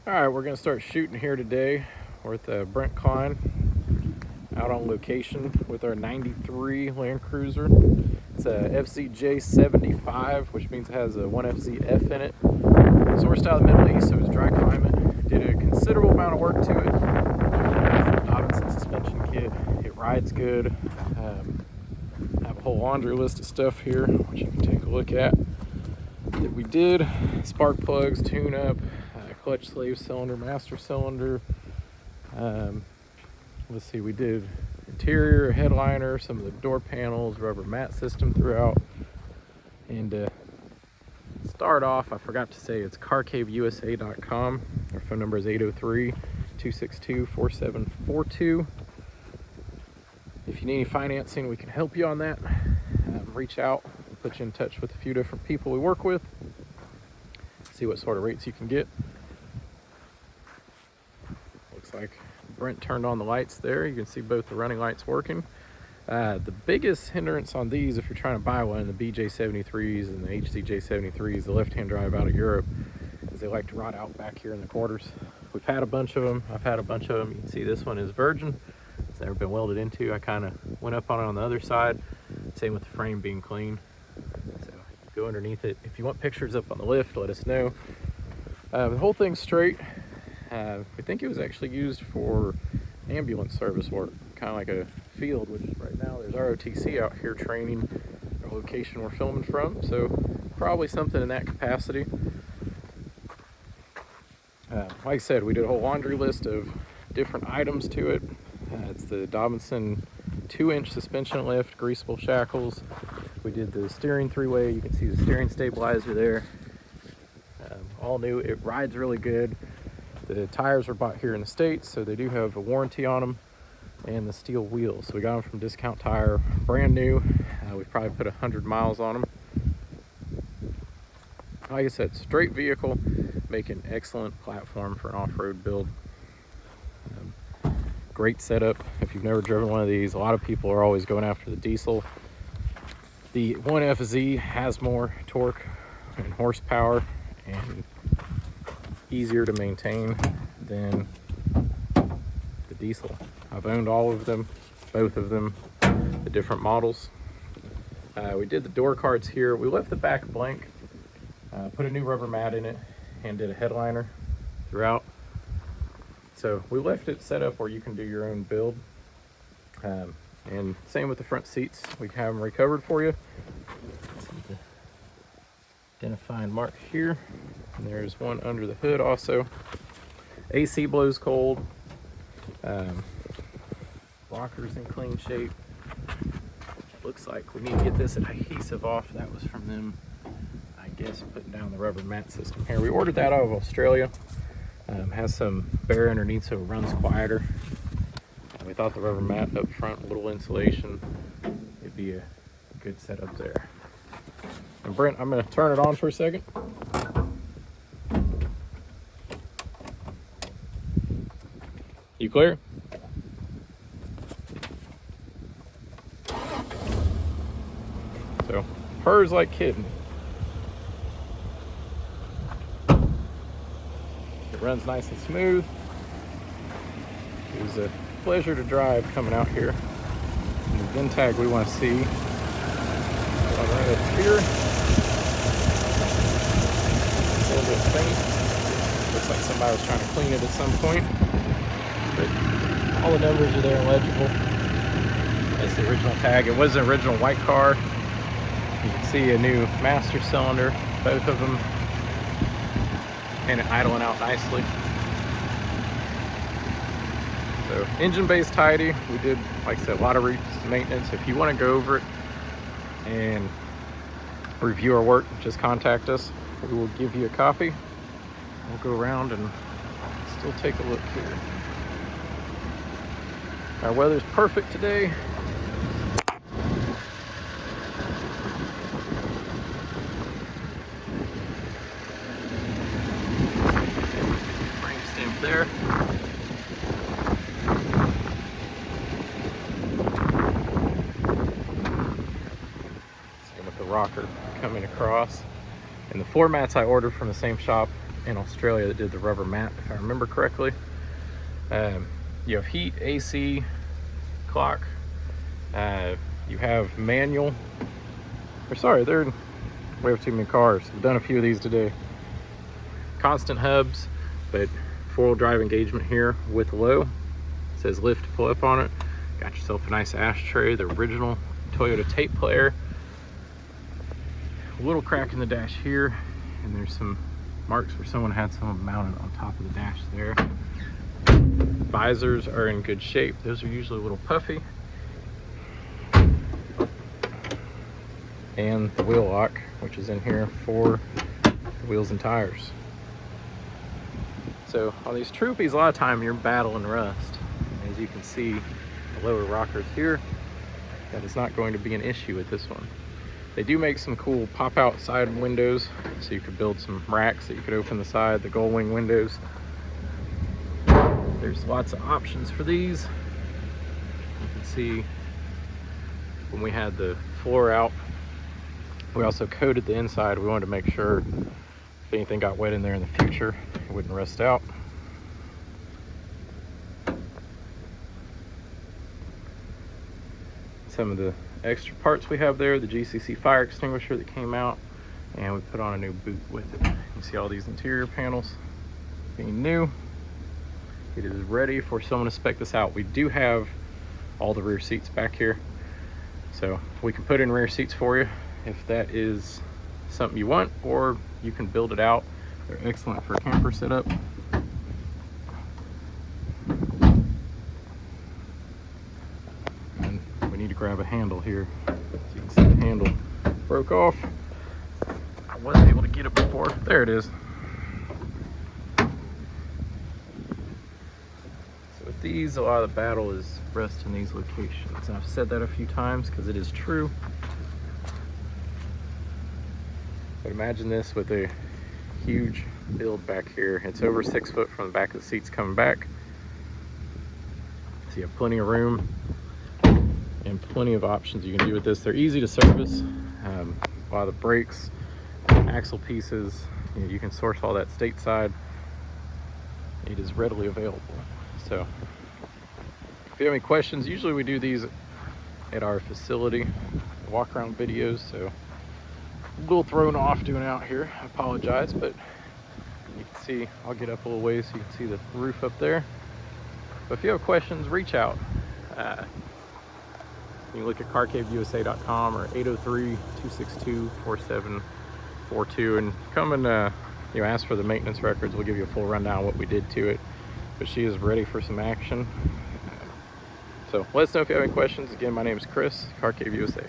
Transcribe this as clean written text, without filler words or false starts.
All right, we're gonna start shooting here today. We're at Brent Klein, out on location with our 93 Land Cruiser. It's a FZJ75, which means it has a 1FZF in it. Sourced out of the Middle East, so it's dry climate. Did a considerable amount of work to it. Dobinsons suspension kit. It rides good. Have a whole laundry list of stuff here, which you can take a look at. That we did: spark plugs, tune up, clutch slave cylinder, master cylinder. Let's see, we did interior, headliner, some of the door panels, rubber mat system throughout. And start off, I forgot to say, it's carcaveusa.com. Our phone number is 803-262-4742. If you need any financing, we can help you on that. Reach out, we'll put you in touch with a few different people we work with, see what sort of rates you can get. Looks like Brent turned on the lights there. You can see both the running lights working. The biggest hindrance on these, if you're trying to buy one, the BJ73s and the HZJ73s, the left-hand drive out of Europe, is they like to rot out back here in the quarters. We've had a bunch of them. I've had a bunch of them. You can see this one is virgin. It's never been welded into. I kind of went up on it on the other side. Same with the frame being clean. So go underneath it. If you want pictures up on the lift, let us know. The whole thing's straight. We think it was actually used for ambulance service work, kind of like a field, which right now there's ROTC out here training our location we're filming from, so probably something in that capacity. Like I said, we did a whole laundry list of different items to it. It's the Dobinson 2-inch suspension lift, greasable shackles. We did the steering three-way. You can see the steering stabilizer there. All new. It rides really good. The tires were bought here in the States, so they do have a warranty on them, and the steel wheels. So we got them from Discount Tire, brand new. We've probably put 100 miles on them. Like I said, straight vehicle, make an excellent platform for an off-road build. Great setup. If you've never driven one of these, a lot of people are always going after the diesel. The 1FZ has more torque and horsepower and easier to maintain than the diesel. I've owned all of them, both of them, the different models. We did the door cards here. We left the back blank, put a new rubber mat in it, and did a headliner throughout. So we left it set up where you can do your own build. And same with the front seats. We have them recovered for you. See the identifying mark here. And there's one under the hood also. AC blows cold. Rockers in clean shape. Looks like we need to get this adhesive off. That was from them, I guess, putting down the rubber mat system here. We ordered that out of Australia. Has some bear underneath so it runs quieter. We thought the rubber mat up front, a little insulation, it'd be a good setup there. And Brent, I'm going to turn it on for a second. You clear? So, purrs like kitten. It runs nice and smooth. It was a pleasure to drive coming out here. And the VIN tag we want to see, right up here. It's a little bit faint. Looks like somebody was trying to clean it at some point. But all the numbers are there and legible. That's the original tag. It was the original white car. You can see a new master cylinder, both of them, and it idling out nicely. So engine bay's tidy. We did, like I said, a lot of maintenance. If you want to go over it and review our work, just contact us. We will give you a copy. We'll go around and still take a look here. Our weather's perfect today. Frame stamp there. Same with the rocker coming across. And the floor mats I ordered from the same shop in Australia that did the rubber mat, if I remember correctly. You have heat, AC, clock. You have manual. Or sorry, we have too many cars. We've done a few of these today. Constant hubs, but 4-wheel drive engagement here with low. It says lift to pull up on it. Got yourself a nice ashtray, the original Toyota tape player. A little crack in the dash here, and there's some marks where someone had some mounted on top of the dash there. Visors are in good shape. Those are usually a little puffy. And the wheel lock, which is in here for the wheels and tires. So on these Troopys, a lot of time you're battling rust. As you can see, the lower rockers here, that is not going to be an issue with this one. They do make some cool pop-out side windows, so you could build some racks that you could open the side, the gull wing windows. There's lots of options for these. You can see when we had the floor out, we also coated the inside. We wanted to make sure if anything got wet in there in the future, it wouldn't rust out. Some of the extra parts we have there, the GCC fire extinguisher that came out, and we put on a new boot with it. You see all these interior panels being new. It is ready for someone to spec this out. We do have all the rear seats back here, so we can put in rear seats for you if that is something you want, or you can build it out. They're excellent for a camper setup. And we need to grab a handle here. So you can see the handle broke off. I wasn't able to get it before. There it is. So with these, a lot of the battle is rust in these locations. And I've said that a few times because it is true. But imagine this with a huge build back here. It's over 6 foot from the back of the seats coming back. So you have plenty of room and plenty of options you can do with this. They're easy to service. A lot of the brakes, axle pieces, you can source all that stateside. It is readily available. So if you have any questions, usually we do these at our facility, walk around videos. So a little thrown off doing out here. I apologize, but you can see, I'll get up a little ways so you can see the roof up there. But if you have questions, reach out. You can look at carcaveusa.com or 803-262-4742 and come and ask for the maintenance records. We'll give you a full rundown of what we did to it. But she is ready for some action. So let us know if you have any questions. Again, my name is Chris, Car Cave USA.